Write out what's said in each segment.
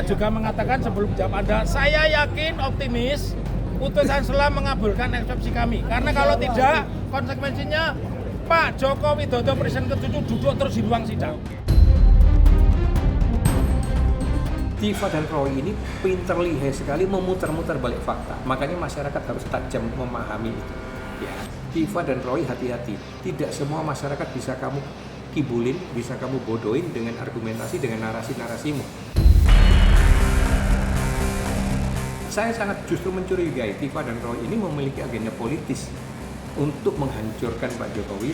juga mengatakan sebelum jawab Anda, saya yakin optimis putusan selah mengabulkan eksepsi kami. Karena kalau tidak, konsekuensinya Pak Joko Widodo Presiden ke-7 duduk terus di ruang sidang. Tifa dan Roy ini pinter lihai sekali memutar-mutar balik fakta. Makanya masyarakat harus tajam memahami itu. Ya, Tifa dan Roy hati-hati. Tidak semua masyarakat bisa kamu kibulin, bisa kamu bodohin dengan argumentasi, dengan narasi-narasimu. Saya sangat justru mencurigai Tifa dan Roy ini memiliki agenda politis untuk menghancurkan Pak Jokowi.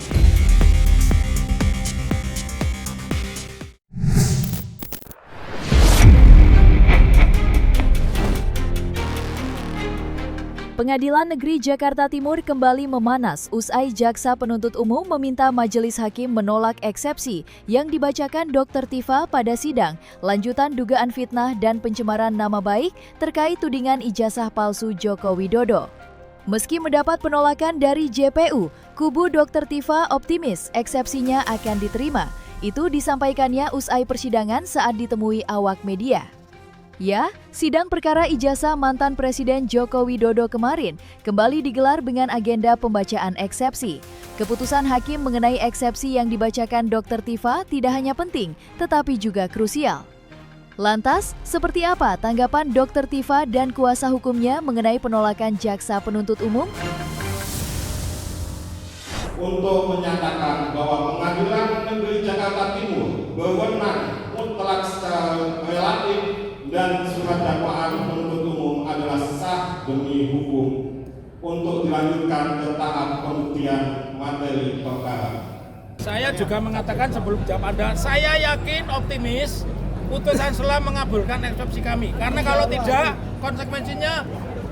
Pengadilan Negeri Jakarta Timur kembali memanas usai Jaksa Penuntut Umum meminta Majelis Hakim menolak eksepsi yang dibacakan Dr. Tifa pada sidang lanjutan dugaan fitnah dan pencemaran nama baik terkait tudingan ijazah palsu Joko Widodo. Meski mendapat penolakan dari JPU, kubu Dr. Tifa optimis eksepsinya akan diterima. Itu disampaikannya usai persidangan saat ditemui awak media. Ya, sidang perkara ijazah mantan Presiden Joko Widodo kemarin kembali digelar dengan agenda pembacaan eksepsi. Keputusan hakim mengenai eksepsi yang dibacakan Dr. Tifa tidak hanya penting, tetapi juga krusial. Lantas, seperti apa tanggapan Dr. Tifa dan kuasa hukumnya mengenai penolakan Jaksa Penuntut Umum? Untuk menyatakan bahwa Pengadilan Negeri Jakarta Timur berwenang mutlak secara relatif dan surat dakwaan penuntut umum adalah sah demi hukum untuk dilanjutkan ke tahap pembuktian materi perkara. Saya juga mengatakan sebelum jawab Anda, saya yakin optimis putusan selah mengabulkan eksepsi kami. Karena kalau tidak, konsekuensinya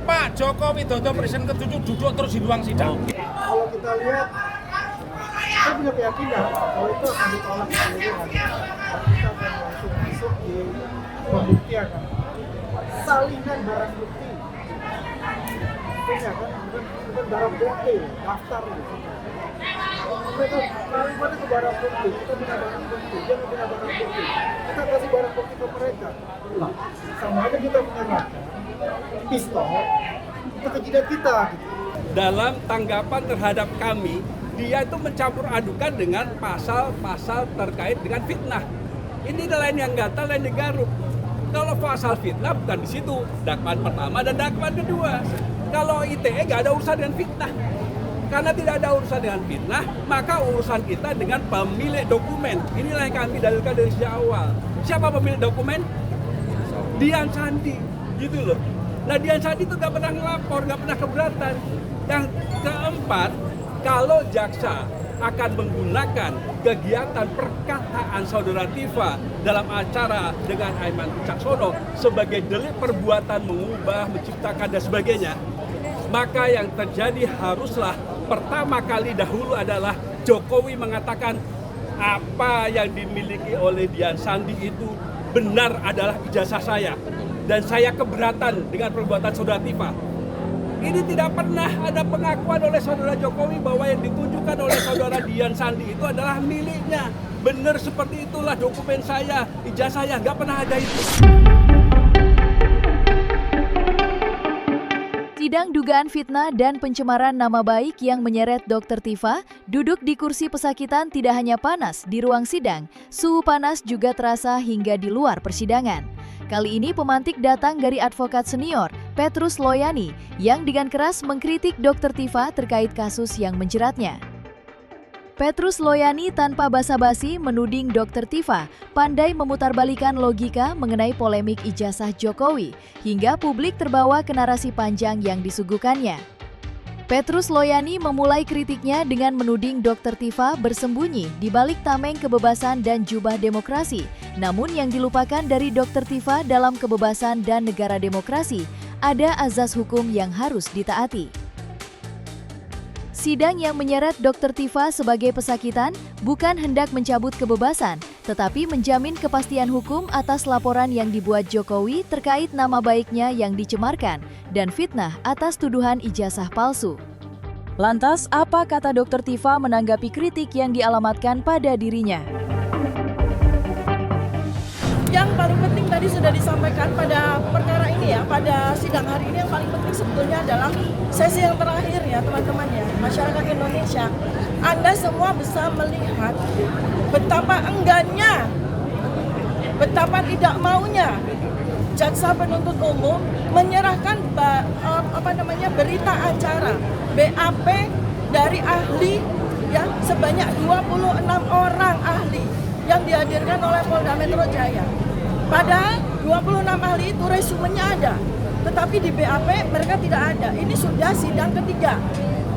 Pak Joko Widodo Presiden ke-7 duduk terus di ruang sidang. Kalau kita lihat, saya punya keyakinan kalau itu akan ditolak keseluruhan. Kita akan langsung masuk di pembuktian, salinan barang bukti. Punya kan, bukan barang bukti, daftar gitu. Mereka mana ke barang bukti, kita punya barang bukti, dia nggak punya barang bukti. Kita kasih barang bukti ke mereka. Lah, sama aja kita menyerahkan pistol ke kejidat kita gitu. Dalam tanggapan terhadap kami, dia itu mencampur adukan dengan pasal-pasal terkait dengan fitnah. Ini lain yang gatal, lain digaruk. Kalau pasal fitnah bukan di situ, dakwaan pertama dan dakwaan kedua. Kalau ITE nggak ada urusan dengan fitnah. Karena tidak ada urusan dengan fitnah, maka urusan kita dengan pemilik dokumen. Inilah yang kami dalilkan dari sejak awal. Siapa pemilik dokumen? Dian Sandi, gitu loh. Nah, Dian Sandi itu nggak pernah ngelapor, nggak pernah keberatan. Yang keempat, kalau jaksa akan menggunakan kegiatan perkataan saudara Tifa dalam acara dengan Aiman Wicaksono sebagai delik perbuatan mengubah, menciptakan dan sebagainya, maka yang terjadi haruslah pertama kali dahulu adalah Jokowi mengatakan apa yang dimiliki oleh Dian Sandi itu benar adalah ijazah saya dan saya keberatan dengan perbuatan saudara Tifa. Ini tidak pernah ada pengakuan oleh saudara Jokowi bahwa yang ditunjukkan oleh saudara Dian Sandi itu adalah miliknya. Benar seperti itulah dokumen saya, ijazah saya, nggak pernah ada itu. Sidang dugaan fitnah dan pencemaran nama baik yang menyeret Dr. Tifa duduk di kursi pesakitan tidak hanya panas di ruang sidang, suhu panas juga terasa hingga di luar persidangan. Kali ini pemantik datang dari advokat senior, Petrus Loyani, yang dengan keras mengkritik Dr. Tifa terkait kasus yang menjeratnya. Petrus Loyani tanpa basa-basi menuding Dr. Tifa pandai memutarbalikan logika mengenai polemik ijazah Jokowi, hingga publik terbawa ke narasi panjang yang disuguhkannya. Petrus Loyani memulai kritiknya dengan menuding Dr. Tifa bersembunyi di balik tameng kebebasan dan jubah demokrasi. Namun yang dilupakan dari Dr. Tifa dalam kebebasan dan negara demokrasi, ada azas hukum yang harus ditaati. Sidang yang menyeret Dr. Tifa sebagai pesakitan bukan hendak mencabut kebebasan, tetapi menjamin kepastian hukum atas laporan yang dibuat Jokowi terkait nama baiknya yang dicemarkan dan fitnah atas tuduhan ijazah palsu. Lantas, apa kata Dr. Tifa menanggapi kritik yang dialamatkan pada dirinya? Yang paling penting tadi sudah disampaikan pada perkara ini ya, pada sidang hari ini yang paling penting sebetulnya adalah sesi yang terakhir ya teman-teman ya, masyarakat Indonesia. Anda semua bisa melihat betapa enggannya, betapa tidak maunya jaksa penuntut umum menyerahkan berita acara BAP dari ahli ya sebanyak 26 orang ahli yang dihadirkan oleh Polda Metro Jaya. Padahal 26 ahli itu resumenya ada, tetapi di BAP mereka tidak ada. Ini sudah sidang ketiga.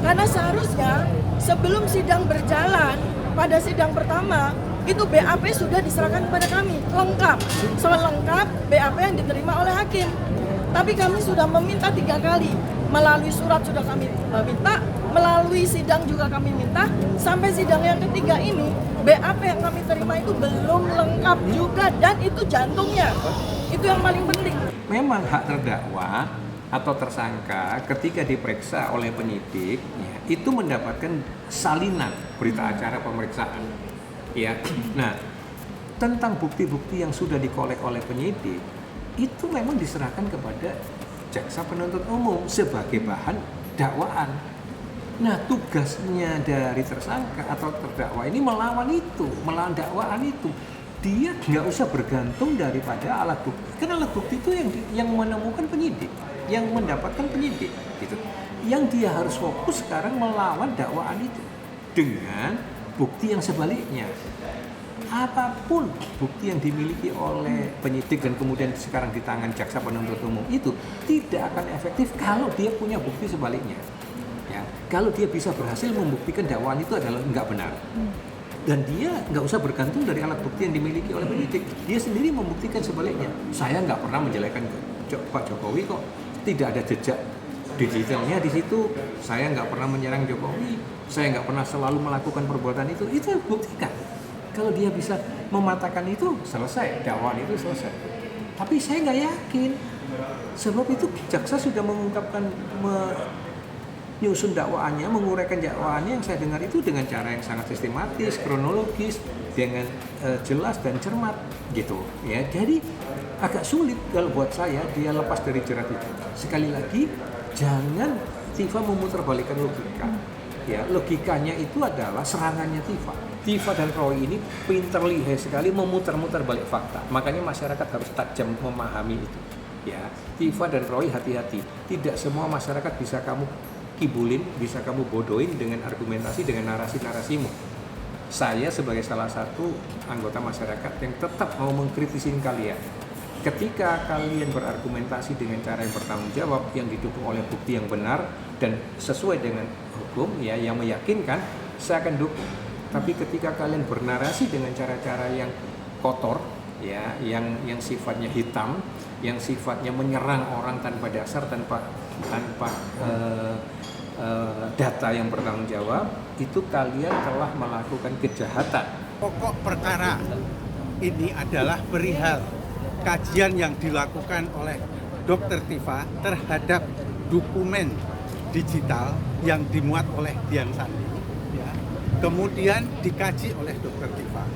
Karena seharusnya sebelum sidang berjalan, pada sidang pertama, itu BAP sudah diserahkan kepada kami, lengkap. Selengkap BAP yang diterima oleh hakim. Tapi kami sudah meminta 3 kali, melalui surat sudah kami minta, melalui sidang juga kami minta, sampai sidang yang ketiga ini, BAP yang kami terima itu belum lengkap juga, dan itu jantungnya. Itu yang paling penting. Memang hak terdakwa atau tersangka ketika diperiksa oleh penyidik ya, itu mendapatkan salinan berita acara pemeriksaan. Ya. Nah, tentang bukti-bukti yang sudah dikolek oleh penyidik itu memang diserahkan kepada jaksa penuntut umum sebagai bahan dakwaan. Nah, tugasnya dari tersangka atau terdakwa ini melawan dakwaan itu. Dia nggak usah bergantung daripada alat bukti. Karena alat bukti itu yang menemukan penyidik, yang mendapatkan penyidik, gitu. Yang dia harus fokus sekarang melawan dakwaan itu dengan bukti yang sebaliknya. Apapun bukti yang dimiliki oleh penyidik dan kemudian sekarang di tangan jaksa penuntut umum itu tidak akan efektif kalau dia punya bukti sebaliknya. Ya, kalau dia bisa berhasil membuktikan dakwaan itu adalah nggak benar. Dan dia nggak usah bergantung dari alat bukti yang dimiliki oleh penyidik. Dia sendiri membuktikan sebaliknya. Saya nggak pernah menjelekan Pak Jokowi kok. Tidak ada jejak digitalnya di situ. Saya nggak pernah menyerang Jokowi. Saya nggak pernah selalu melakukan perbuatan itu. Itu buktikan. Kalau dia bisa mematahkan itu, selesai. Dakwaan itu selesai. Tapi saya nggak yakin. Sebab itu jaksa sudah mengungkapkan, menyusun dakwaannya, menguraikan dakwaannya yang saya dengar itu dengan cara yang sangat sistematis, kronologis, dengan jelas dan cermat gitu. Ya, jadi agak sulit kalau buat saya dia lepas dari jerat itu. Sekali lagi, jangan Tifa memutarbalikkan logika. Ya, logikanya itu adalah serangannya Tifa. Tifa dan Roy ini pinter lihai sekali memutar-mutar balik fakta. Makanya masyarakat harus tajam memahami itu. Ya, Tifa dan Roy hati-hati. Tidak semua masyarakat bisa kamu kibulin, bisa kamu bodohin dengan argumentasi, dengan narasi-narasimu. Saya sebagai salah satu anggota masyarakat yang tetap mau mengkritisin kalian. Ketika kalian berargumentasi dengan cara yang bertanggung jawab, yang didukung oleh bukti yang benar dan sesuai dengan hukum, ya, yang meyakinkan, saya akan dukung. Tapi ketika kalian bernarasi dengan cara-cara yang kotor, ya, yang sifatnya hitam, yang sifatnya menyerang orang tanpa dasar, tanpa data yang bertanggung jawab, itu kalian telah melakukan kejahatan. Pokok perkara ini adalah perihal kajian yang dilakukan oleh Dr. Tifa terhadap dokumen digital yang dimuat oleh Dian Sandi, ya. Kemudian dikaji oleh Dr. Tifa,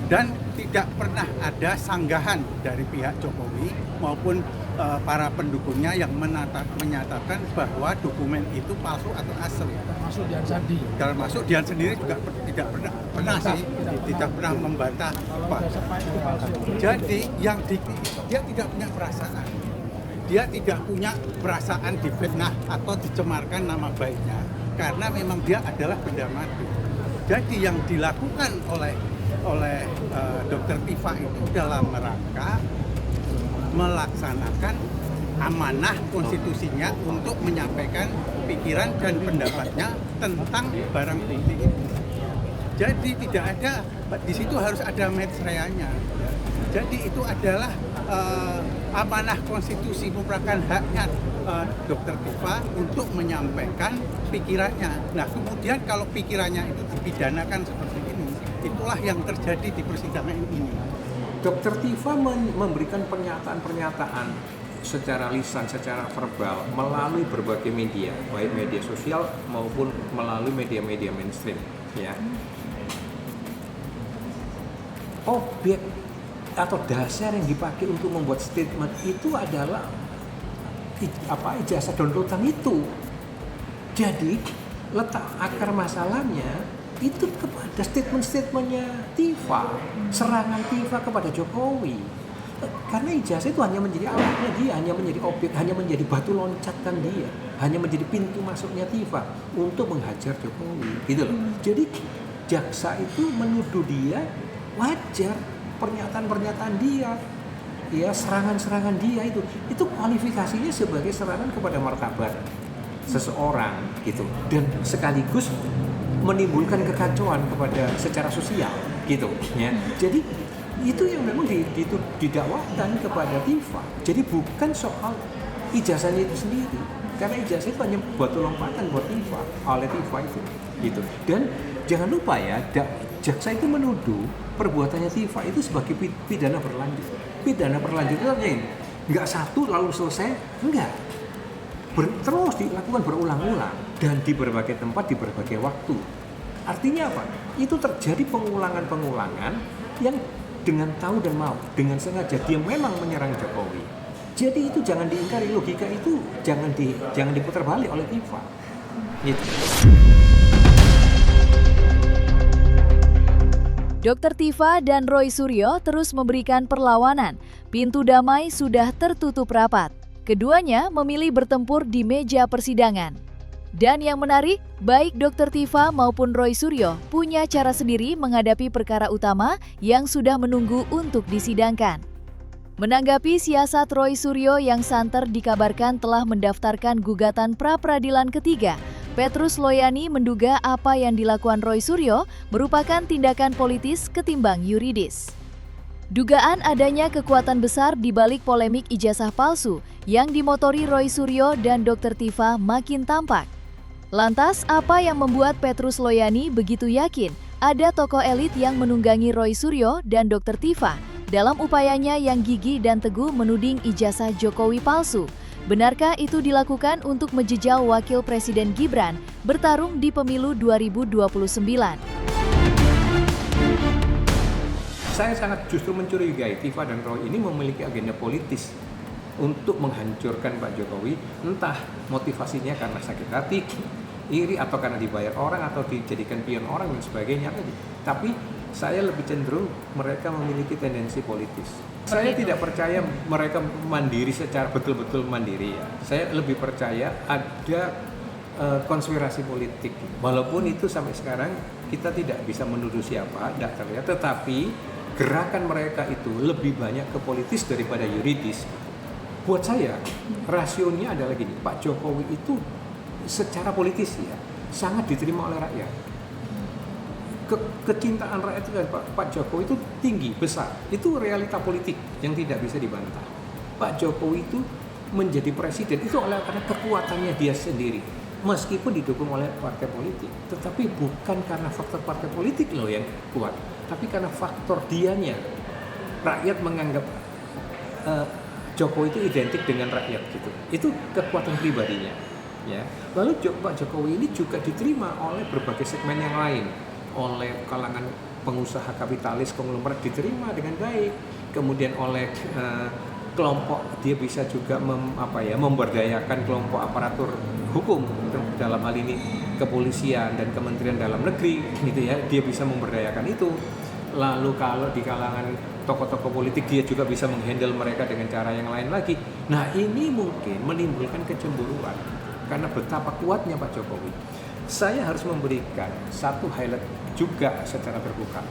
dan tidak pernah ada sanggahan dari pihak Jokowi maupun para pendukungnya yang menyatakan bahwa dokumen itu palsu atau asli. Masuk Dian Sandi. Termasuk Dian sendiri juga tidak pernah membantah. Jadi dia tidak punya perasaan. Dia tidak punya perasaan difitnah atau dicemarkan nama baiknya, karena memang dia adalah benda mati. Jadi yang dilakukan oleh Dr. Tifa itu dalam rangka melaksanakan amanah konstitusinya untuk menyampaikan pikiran dan pendapatnya tentang barang bukti itu. Jadi tidak ada, di situ harus ada mens reanya. Jadi itu adalah amanah konstitusi, merupakan haknya Dr. Tifa untuk menyampaikan pikirannya. Nah, kemudian kalau pikirannya itu dipidanakan seperti ini, itulah yang terjadi di persidangan ini. Dr. Tifa memberikan pernyataan-pernyataan secara lisan, secara verbal melalui berbagai media, baik media sosial maupun melalui media-media mainstream. Ya. Objek atau dasar yang dipakai untuk membuat statement itu adalah ijazah downloadan itu. Jadi letak akar masalahnya itu kepada statement-statementnya Tifa, serangan Tifa kepada Jokowi. Karena ijazah itu hanya menjadi alatnya dia, hanya menjadi objek, hanya menjadi batu loncatan dia, hanya menjadi pintu masuknya Tifa untuk menghajar Jokowi, gitu loh. Jadi jaksa itu menuduh dia wajar, pernyataan-pernyataan dia, ya serangan-serangan dia itu kualifikasinya sebagai serangan kepada martabat seseorang, gitu, dan sekaligus menimbulkan kekacauan kepada secara sosial, gitu, ya. Jadi itu yang memang didakwakan kepada Tifa. Jadi bukan soal ijazahnya itu sendiri, karena ijazah itu hanya batu lompatan buat Tifa, oleh Tifa itu, gitu. Dan jangan lupa ya, jaksa itu menuduh perbuatannya Tifa itu sebagai pidana berlanjut. Pidana berlanjut itu artinya ini, nggak satu lalu selesai, enggak. Terus dilakukan berulang-ulang dan di berbagai tempat, di berbagai waktu. Artinya apa? Itu terjadi pengulangan-pengulangan yang dengan tahu dan mau, dengan sengaja dia memang menyerang Jokowi. Jadi itu jangan diingkari, logika itu jangan diputar balik oleh Tifa. Gitu. Dr. Tifa dan Roy Suryo terus memberikan perlawanan. Pintu damai sudah tertutup rapat. Keduanya memilih bertempur di meja persidangan. Dan yang menarik, baik Dr. Tifa maupun Roy Suryo punya cara sendiri menghadapi perkara utama yang sudah menunggu untuk disidangkan. Menanggapi siasat Roy Suryo yang santer dikabarkan telah mendaftarkan gugatan pra-peradilan ketiga, Petrus Loyani menduga apa yang dilakukan Roy Suryo merupakan tindakan politis ketimbang yuridis. Dugaan adanya kekuatan besar di balik polemik ijazah palsu yang dimotori Roy Suryo dan Dr. Tifa makin tampak. Lantas, apa yang membuat Petrus Loyani begitu yakin ada tokoh elit yang menunggangi Roy Suryo dan Dr. Tifa dalam upayanya yang gigih dan teguh menuding ijazah Jokowi palsu? Benarkah itu dilakukan untuk menjejal Wakil Presiden Gibran bertarung di pemilu 2029? Saya sangat justru mencurigai Tifa dan Roy ini memiliki agenda politis untuk menghancurkan Pak Jokowi, entah motivasinya karena sakit hati, iri, atau karena dibayar orang, atau dijadikan pion orang dan sebagainya. Tapi saya lebih cenderung mereka memiliki tendensi politis. Saya tidak percaya mereka mandiri secara betul-betul mandiri ya. Saya lebih percaya ada konspirasi politik. Walaupun itu sampai sekarang kita tidak bisa menuduh siapa, tidak terlihat, tetapi gerakan mereka itu lebih banyak ke politis daripada yuridis. Buat saya, rasionya adalah gini, Pak Jokowi itu secara politis ya sangat diterima oleh rakyat. Kecintaan rakyat itu Pak Jokowi itu tinggi, besar. Itu realita politik yang tidak bisa dibantah. Pak Jokowi itu menjadi presiden itu karena kekuatannya dia sendiri, meskipun didukung oleh partai politik. Tetapi bukan karena faktor partai politik loh yang kuat, tapi karena faktor dianya. Rakyat menganggap Jokowi itu identik dengan rakyat gitu. Itu kekuatan pribadinya. Ya. Lalu Pak Jokowi ini juga diterima oleh berbagai segmen yang lain, oleh kalangan pengusaha kapitalis konglomerat diterima dengan baik, kemudian oleh kelompok dia bisa juga memberdayakan kelompok aparatur hukum dalam hal ini kepolisian dan Kementerian Dalam Negeri gitu ya, dia bisa memberdayakan itu. Lalu kalau di kalangan tokoh-tokoh politik dia juga bisa menghandle mereka dengan cara yang lain lagi. Nah ini mungkin menimbulkan kecemburuan karena betapa kuatnya Pak Jokowi. Saya harus memberikan satu highlight juga secara terbuka.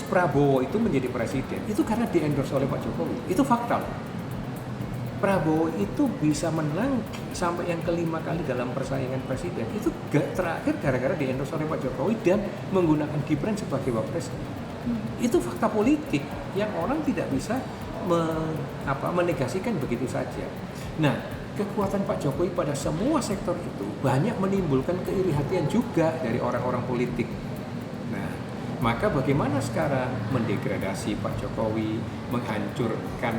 Prabowo itu menjadi presiden itu karena di-endorse oleh Pak Jokowi. Itu fakta. Prabowo itu bisa menang sampai yang kelima kali dalam persaingan presiden. Itu terakhir gara-gara di-endorse oleh Pak Jokowi dan menggunakan Gibran sebagai wapres. Itu fakta politik yang orang tidak bisa menegasikan begitu saja. Nah, kekuatan Pak Jokowi pada semua sektor itu banyak menimbulkan keirihatian juga dari orang-orang politik. Nah, maka bagaimana sekarang mendegradasi Pak Jokowi, menghancurkan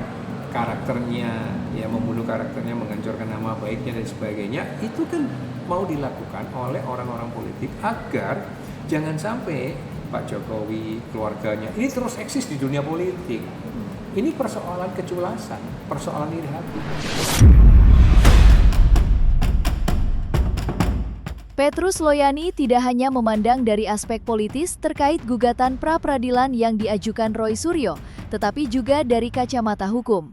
karakternya, ya membunuh karakternya, menghancurkan nama baiknya dan sebagainya, itu kan mau dilakukan oleh orang-orang politik agar jangan sampai Pak Jokowi, keluarganya, ini terus eksis di dunia politik. Ini persoalan keculasan, persoalan iri hati. Petrus Loyani tidak hanya memandang dari aspek politis terkait gugatan pra-peradilan yang diajukan Roy Suryo, tetapi juga dari kacamata hukum.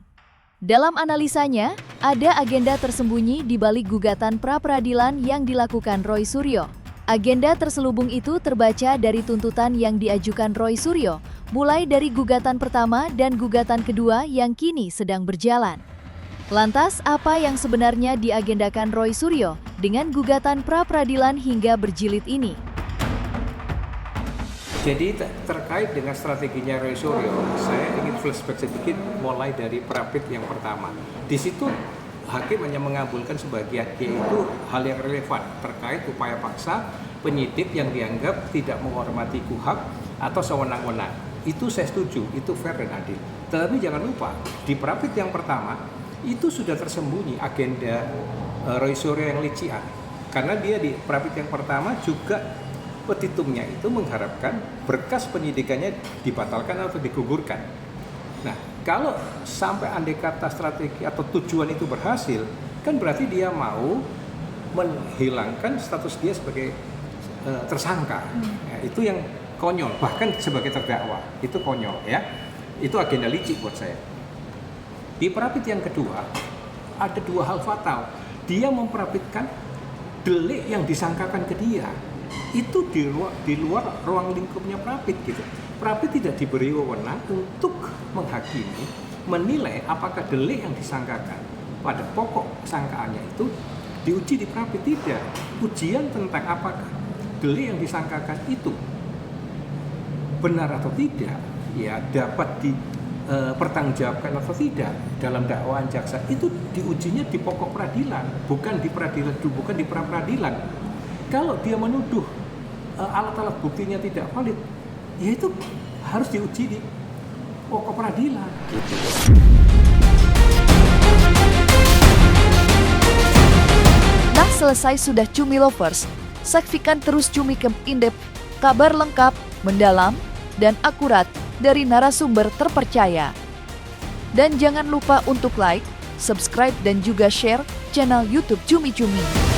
Dalam analisanya, ada agenda tersembunyi di balik gugatan pra-peradilan yang dilakukan Roy Suryo. Agenda terselubung itu terbaca dari tuntutan yang diajukan Roy Suryo, mulai dari gugatan pertama dan gugatan kedua yang kini sedang berjalan. Lantas, apa yang sebenarnya diagendakan Roy Suryo dengan gugatan pra-peradilan hingga berjilid ini? Jadi terkait dengan strateginya Roy Suryo, saya ingin flashback sedikit mulai dari pra-pid yang pertama. Di situ hakim hanya mengabulkan sebagian, yaitu hal yang relevan terkait upaya paksa penyidik yang dianggap tidak menghormati KUHP atau sewenang-wenang. Itu saya setuju, itu fair dan adil. Tetapi jangan lupa, di pra-pid yang pertama, itu sudah tersembunyi agenda Roy Suryo yang lician. Karena dia di pra-pid yang pertama juga petitumnya itu mengharapkan berkas penyidikannya dibatalkan atau digugurkan. Nah, kalau sampai andai kata strategi atau tujuan itu berhasil, kan berarti dia mau menghilangkan status dia sebagai tersangka. Ya, itu yang konyol, bahkan sebagai terdakwa. Itu konyol ya. Itu agenda licik buat saya. Di pra-pid yang kedua, ada dua hal fatal. Dia memprapitkan delik yang disangkakan ke dia. Itu di luar ruang lingkupnya pra-pid gitu. Pra-pid tidak diberi wewenang untuk menghakimi, menilai apakah delik yang disangkakan pada pokok sangkaannya itu diuji di pra-pid. Tidak. Ujian tentang apakah delik yang disangkakan itu benar atau tidak, ya dapat dipertanggungjawabkan atau tidak dalam dakwaan jaksa, itu diujinya di pokok peradilan, bukan di peradilan, bukan di pra-peradilan. Kalau dia menuduh alat-alat buktinya tidak valid, ya itu harus diuji di pokok peradilan. Nah, selesai sudah Cumi Lovers. Saksikan terus Cumi Camp Indep, kabar lengkap, mendalam, dan akurat dari narasumber terpercaya. Dan jangan lupa untuk like, subscribe, dan juga share channel YouTube Cumi Cumi.